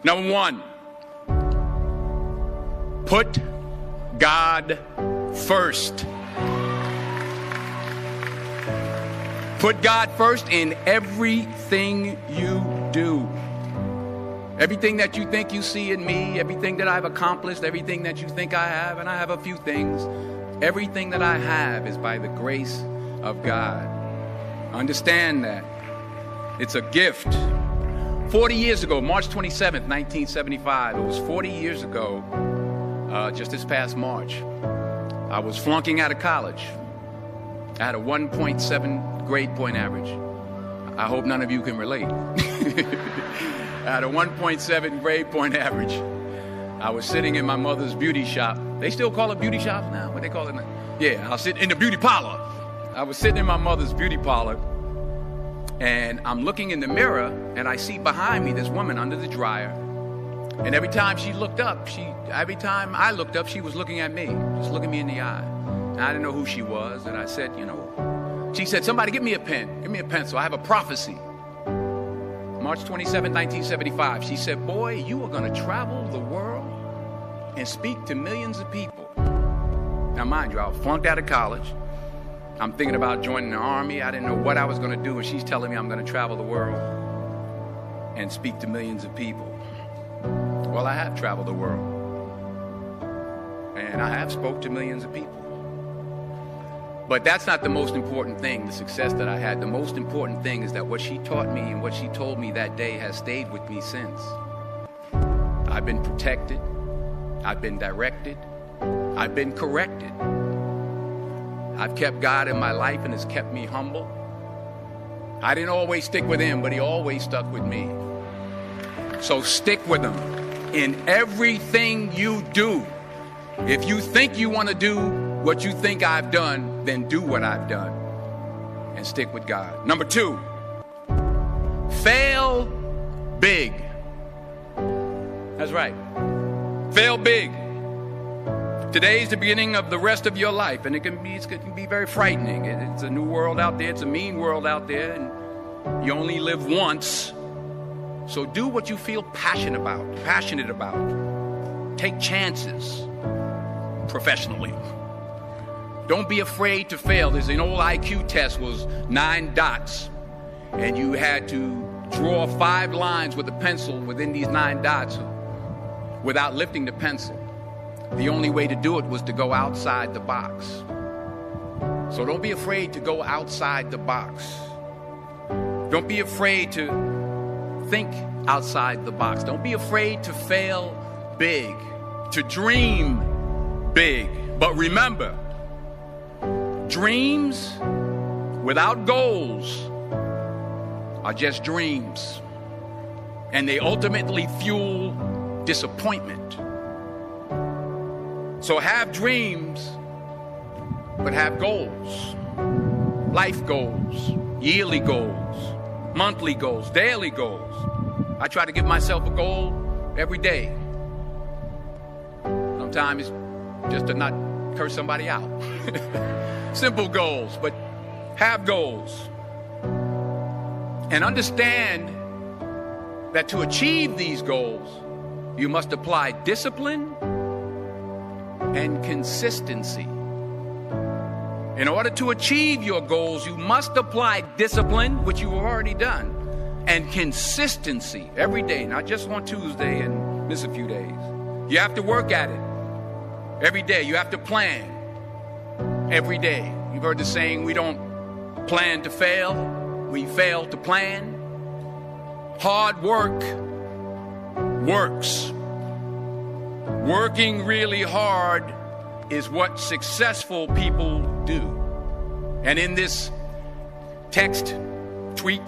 Number one, put God first. Put God first in everything you do. Everything that you think you see in me, everything that I've accomplished, everything that you think I have, and I have a few things, everything that I have is by the grace of God. Understand that. It's a gift. 40 years ago, March 27th, 1975, it was 40 years ago, just this past March, I was flunking out of college. I had a 1.7 grade point average. I hope none of you can relate. I had a 1.7 grade point average. I was sitting in my mother's beauty shop. They still call it beauty shops now? What they call it now? Yeah, I'll sit in the beauty parlor. I was sitting in my mother's beauty parlor, and I'm looking in the mirror, and I see behind me this woman under the dryer. And every time she looked up, every time I looked up, she was looking at me, just looking me in the eye. And I didn't know who she was, and I said, she said, somebody give me a pen, give me a pencil. I have a prophecy. March 27, 1975. She said, boy, you are going to travel the world and speak to millions of people. Now, mind you, I was flunked out of college. I'm thinking about joining the army. I didn't know what I was going to do, and she's telling me I'm going to travel the world and speak to millions of people. Well, I have traveled the world, and I have spoke to millions of people. But that's not the most important thing, the success that I had. The most important thing is that what she taught me and what she told me that day has stayed with me since. I've been protected. I've been directed. I've been corrected. I've kept God in my life, and it's kept me humble. I didn't always stick with him, but he always stuck with me. So stick with him in everything you do. If you think you want to do what you think I've done, then do what I've done and stick with God. Number two, fail big. That's right. Fail big. Today's the beginning of the rest of your life, and it can be very frightening. It's a new world out there. It's a mean world out there, and you only live once. So do what you feel passionate about. Take chances professionally. Don't be afraid to fail. There's an old IQ test, was 9 dots, and you had to draw 5 lines with a pencil within these 9 dots without lifting the pencil. The only way to do it was to go outside the box. So don't be afraid to go outside the box. Don't be afraid to think outside the box. Don't be afraid to fail big, to dream big. But remember, dreams without goals are just dreams, and they ultimately fuel disappointment. So have dreams, but have goals. Life goals, yearly goals, monthly goals, daily goals. I try to give myself a goal every day. Sometimes it's just to not curse somebody out. Simple goals, but have goals. And understand that to achieve these goals, you must apply discipline and consistency. In order to achieve your goals, you must apply discipline, which you have already done, and consistency every day, not just on Tuesday and miss a few days. You have to work at it every day. You have to plan every day. You've heard the saying, we don't plan to fail, we fail to plan. Hard work works. Working really hard is what successful people do. And in this text, tweet,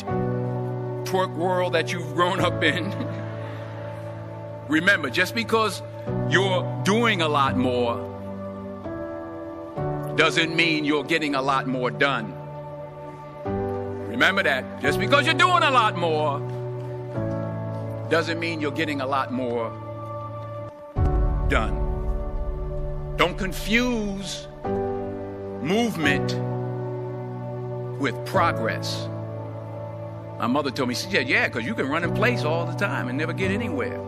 twerk world that you've grown up in, remember, just because you're doing a lot more doesn't mean you're getting a lot more done. Remember that. Just because you're doing a lot more doesn't mean you're getting a lot more done. Don't confuse movement with progress. My mother told me, she said, yeah, because you can run in place all the time and never get anywhere.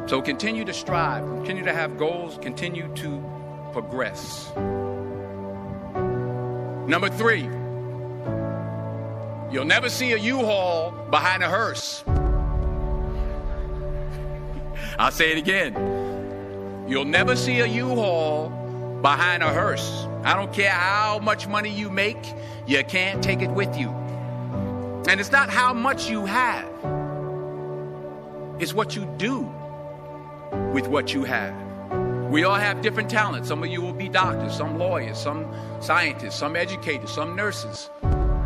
So continue to strive, continue to have goals, continue to progress. Number 3, you'll never see a U-Haul behind a hearse. I'll say it again. You'll never see a U-Haul behind a hearse. I don't care how much money you make, you can't take it with you. And it's not how much you have. It's what you do with what you have. We all have different talents. Some of you will be doctors, some lawyers, some scientists, some educators, some nurses,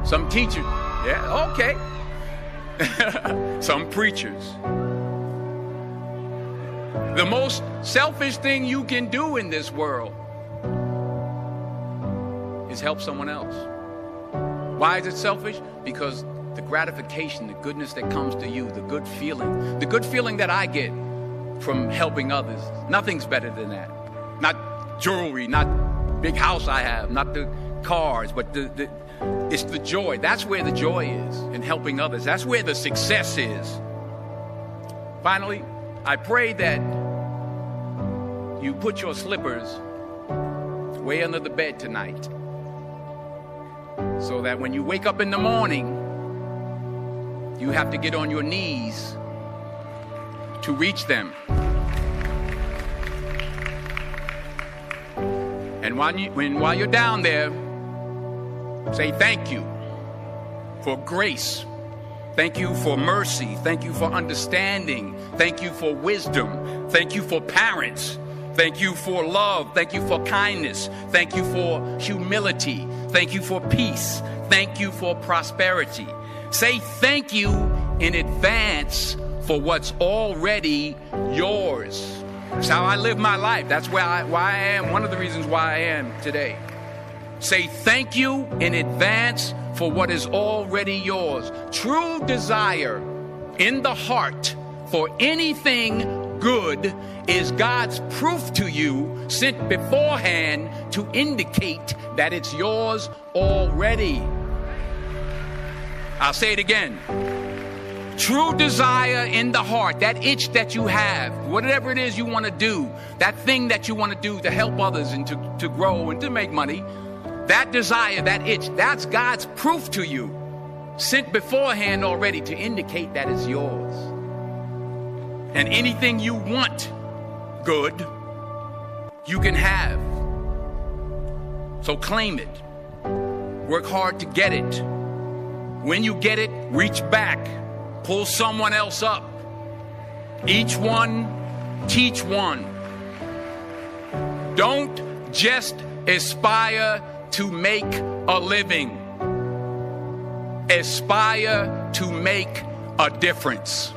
some teachers. Yeah, okay. Some preachers. The most selfish thing you can do in this world is help someone else. Why is it selfish? Because the gratification, the goodness that comes to you, the good feeling that I get from helping others, nothing's better than that. Not jewelry, not big house I have, not the cars, but it's the joy. That's where the joy is, in helping others. That's where the success is. Finally, I pray that you put your slippers way under the bed tonight, so that when you wake up in the morning, you have to get on your knees to reach them. And while you're down there, say thank you for grace. Thank you for mercy. Thank you for understanding. Thank you for wisdom. Thank you for parents. Thank you for love. Thank you for kindness. Thank you for humility. Thank you for peace. Thank you for prosperity. Say thank you in advance for what's already yours. That's how I live my life. That's why I am. One of the reasons why I am today. Say thank you in advance for what is already yours. True desire in the heart for anything good is God's proof to you, sent beforehand to indicate that it's yours already. I'll say it again. True desire in the heart, that itch that you have, whatever it is you want to do, that thing that you want to do to help others and to grow and to make money, that desire, that itch, that's God's proof to you, sent beforehand already to indicate that it's yours. And anything you want good, you can have. So claim it. Work hard to get it. When you get it, reach back. Pull someone else up. Each one, teach one. Don't just aspire to make a living. Aspire to make a difference.